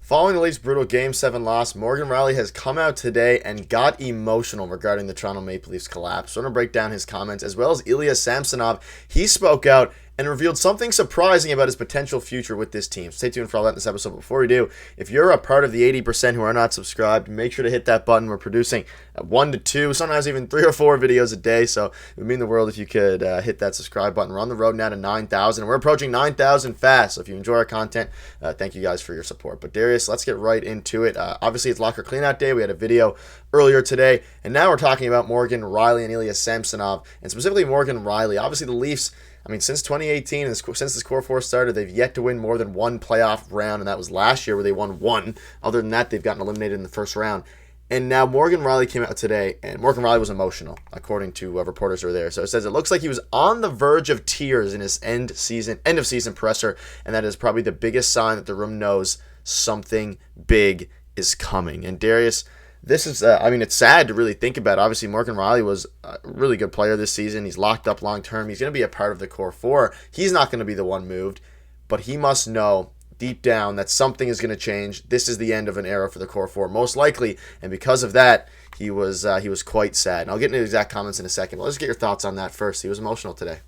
Following the Leafs' brutal Game 7 loss, Morgan Reilly has come out today and got emotional regarding the Toronto Maple Leafs collapse. So I'm going to break down his comments, as well as Ilya Samsanov. He spoke out and revealed something surprising about his potential future with this team. Stay tuned for all that in this episode. But before we do, if you're a part of the 80% who are not subscribed, make sure to hit that button. We're producing 1 to 2, sometimes even 3 or 4 videos a day, so it would mean the world if you could hit that subscribe button. We're on the road now to 9,000. We're approaching 9,000 fast, so if you enjoy our content, thank you guys for your support. But Darius, let's get right into it. Obviously, it's locker cleanout day. We had a video earlier today, and now we're talking about Morgan Reilly and Ilya Samsanov, and specifically Morgan Reilly. Obviously, the Leafs, since 2018 and since this Core 4 started, they've yet to win more than one playoff round, and that was last year where they won one. Other than that, they've gotten eliminated in the first round. And now Morgan Reilly came out today, and Morgan Reilly was emotional, according to reporters who were there. So it says it looks like he was on the verge of tears in his end of season presser, and that is probably the biggest sign that the room knows something big is coming. And Darius, this is, it's sad to really think about. Obviously, Morgan Reilly was a really good player this season. He's locked up long term. He's going to be a part of the Core 4. He's not going to be the one moved, but he must know deep down that something is going to change. This is the end of an era for the Core 4, most likely, and because of that, he was quite sad. And I'll get into the exact comments in a second, but let's get your thoughts on that first. He was emotional today.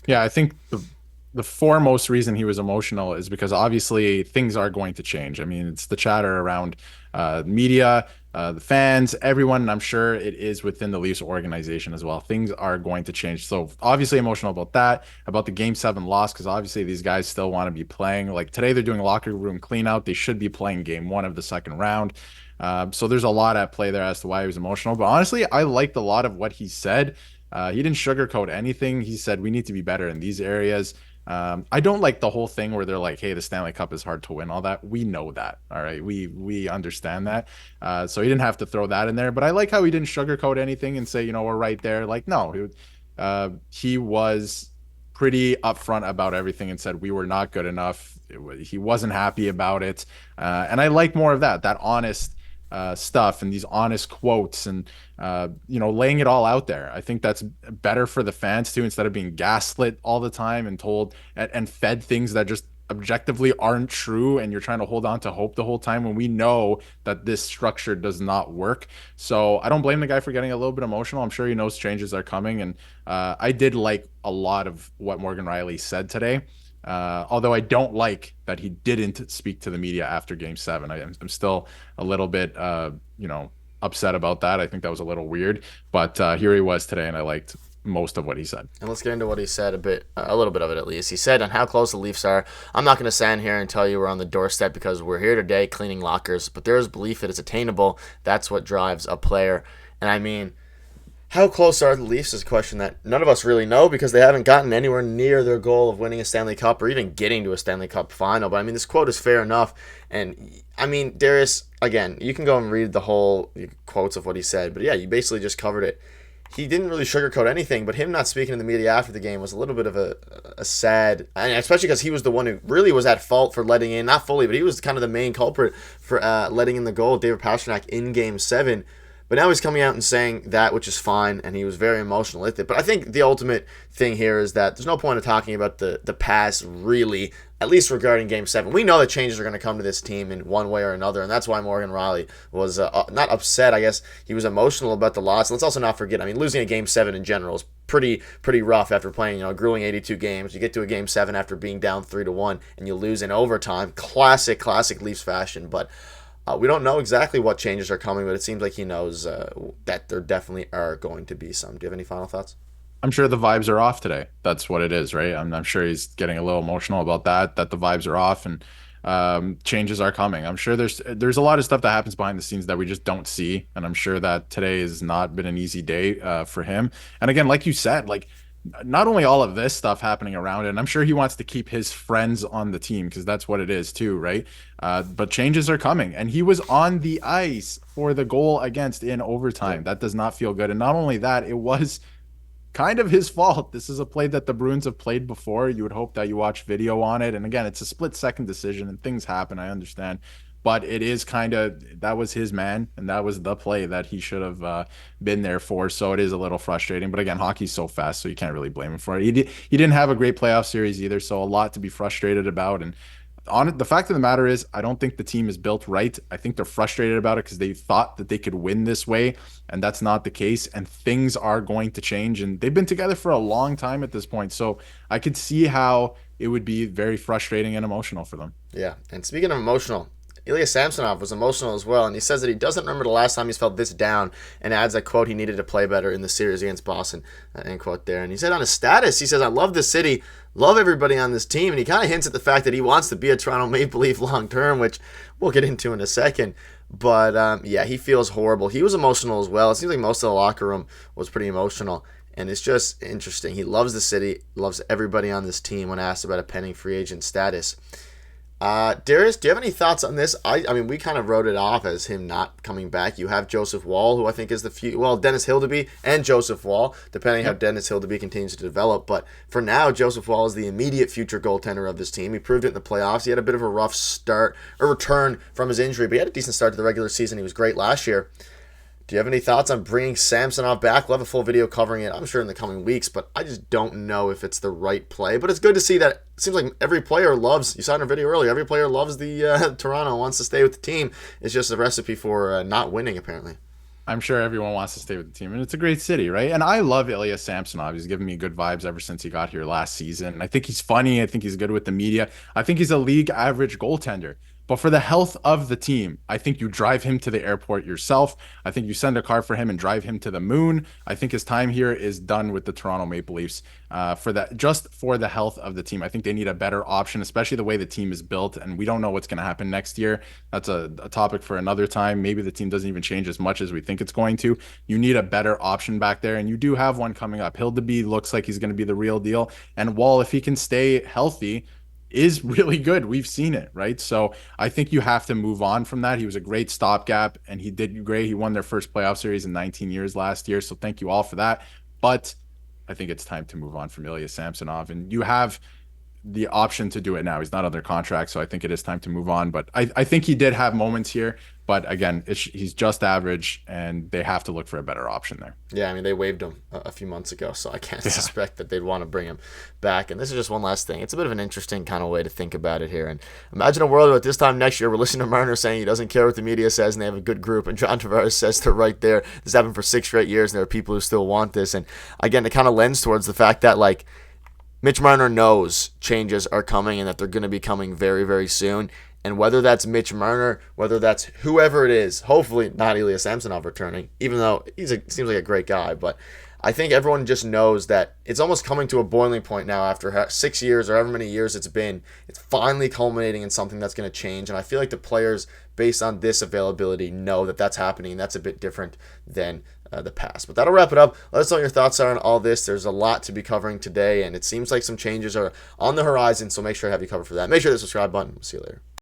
Yeah, I think the foremost reason he was emotional is because obviously things are going to change. I mean, it's the chatter around media, the fans, everyone, and I'm sure it is within the Leafs organization as well. Things are going to change. So obviously emotional about that, about the Game 7 loss, because obviously these guys still want to be playing. Like today, they're doing a locker room clean out. They should be playing Game 1 of the second round. So there's a lot at play there as to why he was emotional. But honestly, I liked a lot of what he said. He didn't sugarcoat anything. He said we need to be better in these areas. I don't like the whole thing where they're like, hey, the Stanley Cup is hard to win, all that. We know that. All right. We understand that. So he didn't have to throw that in there. But I like how he didn't sugarcoat anything and say, we're right there. Like, no, he was pretty upfront about everything and said we were not good enough. He wasn't happy about it. And I like more of that honest stuff and these honest quotes and laying it all out there. I think that's better for the fans too, instead of being gaslit all the time and told and fed things that just objectively aren't true, and you're trying to hold on to hope the whole time when we know that this structure does not work. So I don't blame the guy for getting a little bit emotional. I'm sure he knows changes are coming, and I did like a lot of what Morgan Reilly said today. Although I don't like that he didn't speak to the media after Game 7. I'm still a little bit, upset about that. I think that was a little weird. But here he was today, and I liked most of what he said. And let's get into what he said a little bit of it at least. He said on how close the Leafs are, I'm not going to stand here and tell you we're on the doorstep because we're here today cleaning lockers, but there is belief that it's attainable. That's what drives a player. And how close are the Leafs is a question that none of us really know because they haven't gotten anywhere near their goal of winning a Stanley Cup or even getting to a Stanley Cup final. But this quote is fair enough. And Darius, again, you can go and read the whole quotes of what he said. But yeah, you basically just covered it. He didn't really sugarcoat anything, but him not speaking to the media after the game was a little bit of a sad, and especially because he was the one who really was at fault for letting in, not fully, but he was kind of the main culprit for letting in the goal, David Pastrnak, in Game 7. But now he's coming out and saying that, which is fine, and he was very emotional with it. But I think the ultimate thing here is that there's no point of talking about the past, really, at least regarding Game 7. We know that changes are going to come to this team in one way or another, and that's why Morgan Reilly was not upset. I guess he was emotional about the loss. And let's also not forget, losing a Game 7 in general is pretty rough after playing a grueling 82 games. You get to a Game 7 after being down 3-1, and you lose in overtime. Classic Leafs fashion, but we don't know exactly what changes are coming, but it seems like he knows that there definitely are going to be some. Do you have any final thoughts? I'm sure the vibes are off today. That's what it is, right? I'm sure he's getting a little emotional about that the vibes are off and changes are coming. I'm sure there's a lot of stuff that happens behind the scenes that we just don't see, and I'm sure that today has not been an easy day for him. And again, like you said, like not only all of this stuff happening around it, and I'm sure he wants to keep his friends on the team because that's what it is too, right? But changes are coming, and he was on the ice for the goal against in overtime. That does not feel good. And not only that, it was kind of his fault. This is a play that the Bruins have played before. You would hope that you watch video on it. And again, it's a split-second decision, and things happen, I understand. But it is that was his man, and that was the play that he should have been there for. So it is a little frustrating. But again, hockey's so fast, so you can't really blame him for it. He didn't have a great playoff series either, so a lot to be frustrated about. And the fact of the matter is, I don't think the team is built right. I think they're frustrated about it because they thought that they could win this way, and that's not the case. And things are going to change. And they've been together for a long time at this point. So I could see how it would be very frustrating and emotional for them. Yeah, and speaking of emotional, Ilya Samsanov was emotional as well, and he says that he doesn't remember the last time he's felt this down, and adds that, quote, he needed to play better in the series against Boston, end quote there. And he said on his status, he says, I love this city, love everybody on this team, and he kind of hints at the fact that he wants to be a Toronto Maple Leaf long term, which we'll get into in a second. But, yeah, he feels horrible. He was emotional as well. It seems like most of the locker room was pretty emotional. And it's just interesting. He loves the city, loves everybody on this team when asked about a pending free agent status. Darius, do you have any thoughts on this? I mean, we kind of wrote it off as him not coming back. You have Joseph Woll, who I think is the future. Well, Dennis Hildeby and Joseph Woll, depending how Dennis Hildeby continues to develop. But for now, Joseph Woll is the immediate future goaltender of this team. He proved it in the playoffs. He had a bit of a rough start, or return from his injury, but he had a decent start to the regular season. He was great last year. Do you have any thoughts on bringing Samsonov back? We'll have a full video covering it, I'm sure, in the coming weeks, but I just don't know if it's the right play. But it's good to see that it seems like every player loves, you saw in our video earlier, every player loves the Toronto, wants to stay with the team. It's just a recipe for not winning, apparently. I'm sure everyone wants to stay with the team, and it's a great city, right? And I love Ilya Samsonov. He's given me good vibes ever since he got here last season. And I think he's funny. I think he's good with the media. I think he's a league average goaltender. But for the health of the team, I think you drive him to the airport yourself. I think you send a car for him and drive him to the moon. I think his time here is done with the Toronto Maple Leafs. For that, just for the health of the team, I think they need a better option, especially the way the team is built. And we don't know what's going to happen next year. That's a topic for another time. Maybe the team doesn't even change as much as we think it's going to. You need a better option back there, and you do have one coming up. Hildeby looks like he's going to be the real deal. And Wall, if he can stay healthy, is really good. We've seen it, right? So I think you have to move on from that. He was a great stopgap, and he did great. He won their first playoff series in 19 years last year. So thank you all for that. But I think it's time to move on from Ilya Samsonov, and you have the option to do it now. He's not under contract, so I think it is time to move on. But I think he did have moments here. But again, he's just average, and they have to look for a better option there. Yeah, I mean, they waived him a few months ago, so I can't suspect that they'd want to bring him back. And this is just one last thing. It's a bit of an interesting kind of way to think about it here. And imagine a world where at this time next year, we're listening to Marner saying he doesn't care what the media says, and they have a good group. And John Tavares says they're right there. This happened for 6 straight years, and there are people who still want this. And again, it kind of lends towards the fact that, like, Mitch Marner knows changes are coming and that they're going to be coming very, very soon. And whether that's Mitch Marner, whether that's whoever it is, hopefully not Ilya Samsonov returning, even though seems like a great guy. But I think everyone just knows that it's almost coming to a boiling point now after 6 years or however many years it's been. It's finally culminating in something that's going to change. And I feel like the players, based on this availability, know that that's happening. And that's a bit different than the past. But that'll wrap it up. Let us know what your thoughts are on all this. There's a lot to be covering today, and it seems like some changes are on the horizon, so make sure to have you covered for that. Make sure to subscribe button. We'll see you later.